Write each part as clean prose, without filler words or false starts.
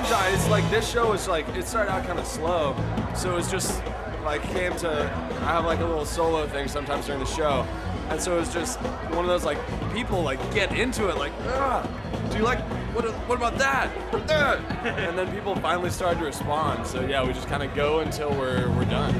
sometimes it's like this show was like it started out kind of slow, so it was just like I have like a little solo thing sometimes during the show, and so it was just one of those like people like get into it like, do you like what about that? And then people finally started to respond. So yeah, we just kind of go until we're done.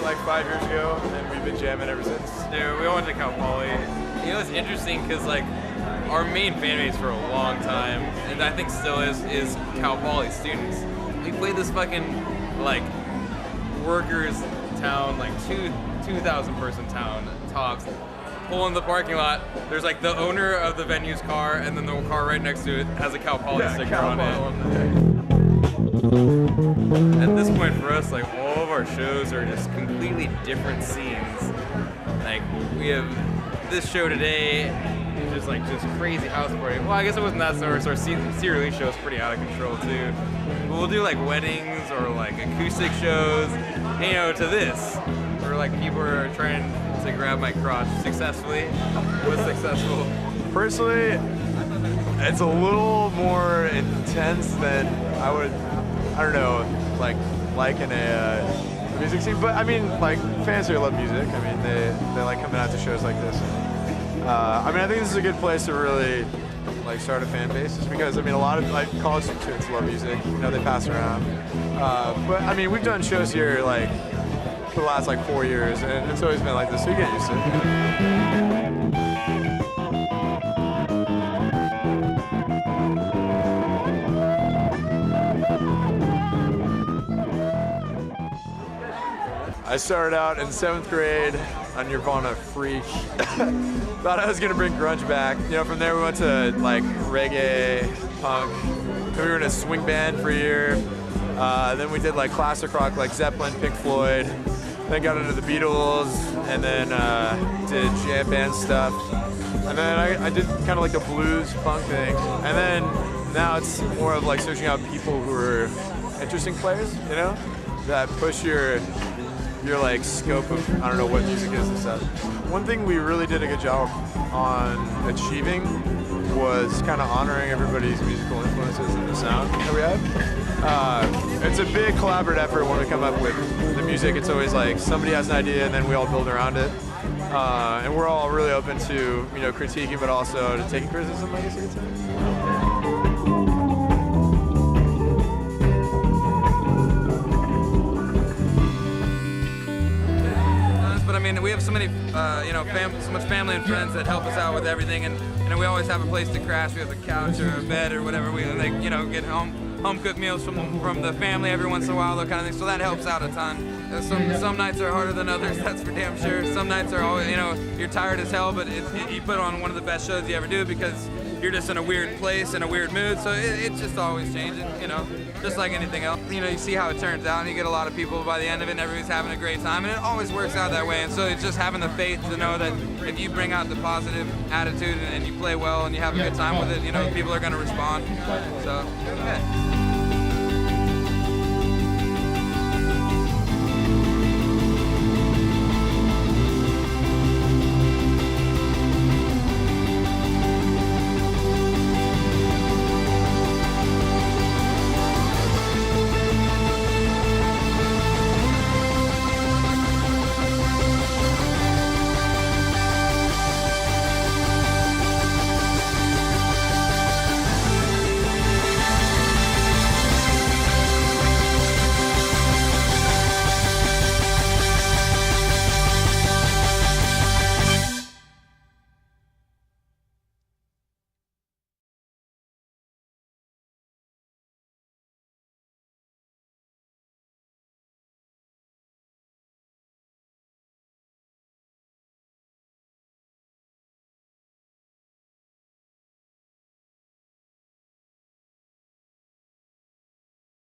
Like 5 years ago, and we've been jamming ever since. Dude, we went to Cal Poly. You know, it's interesting because like our main fan base for a long time, and I think still is Cal Poly students. We played this fucking like workers town, like 2,000 person town tops. Pull in the parking lot. There's like the owner of the venue's car, and then the car right next to it has a Cal Poly sticker on it. At this point for us, like all of our shows are just completely different scenes. Like we have this show today, just crazy house party. Well, I guess it wasn't that sort. So our C release show is pretty out of control too. But we'll do like weddings or like acoustic shows, you know, to this, where like people are trying to grab my crotch successfully. Was successful. Personally, it's a little more intense than I don't know, like in a music scene. But I mean, like fans here love music. I mean, they like coming out to shows like this. I mean, I think this is a good place to really like start a fan base, just because I mean, a lot of like college students love music. You know, they pass around. But I mean, we've done shows here like for the last like 4 years, and it's always been like this. So you get used to it. I started out in 7th grade on Nirvana Freak. Thought I was gonna bring grunge back. You know, from there we went to like reggae, punk. Then we were in a swing band for a year. Then we did like classic rock, like Zeppelin, Pink Floyd. Then got into the Beatles, and then did jam band stuff. And then I did kind of like the blues punk thing. And then now it's more of like searching out people who are interesting players, you know, that push your like scope of, I don't know, what music is and stuff. One thing we really did a good job on achieving was kind of honoring everybody's musical influences in the sound that we have. It's a big collaborative effort when we come up with the music. It's always like somebody has an idea and then we all build around it. And we're all really open to, you know, critiquing, but also to taking criticism, I guess you could say. I mean, we have so many, you know, so much family and friends that help us out with everything, and you know, we always have a place to crash. We have a couch or a bed or whatever. We like, you know, get home cooked meals from the family every once in a while, that kind of thing. So that helps out a ton. Some nights are harder than others, that's for damn sure. Some nights are always, you know, you're tired as hell, but you put on one of the best shows you ever do because you're just in a weird place, in a weird mood, so it's just always changing, you know, just like anything else. You know, you see how it turns out, and you get a lot of people by the end of it, and everybody's having a great time, and it always works out that way, and so it's just having the faith to know that if you bring out the positive attitude and you play well and you have a good time with it, you know, people are going to respond, so, yeah.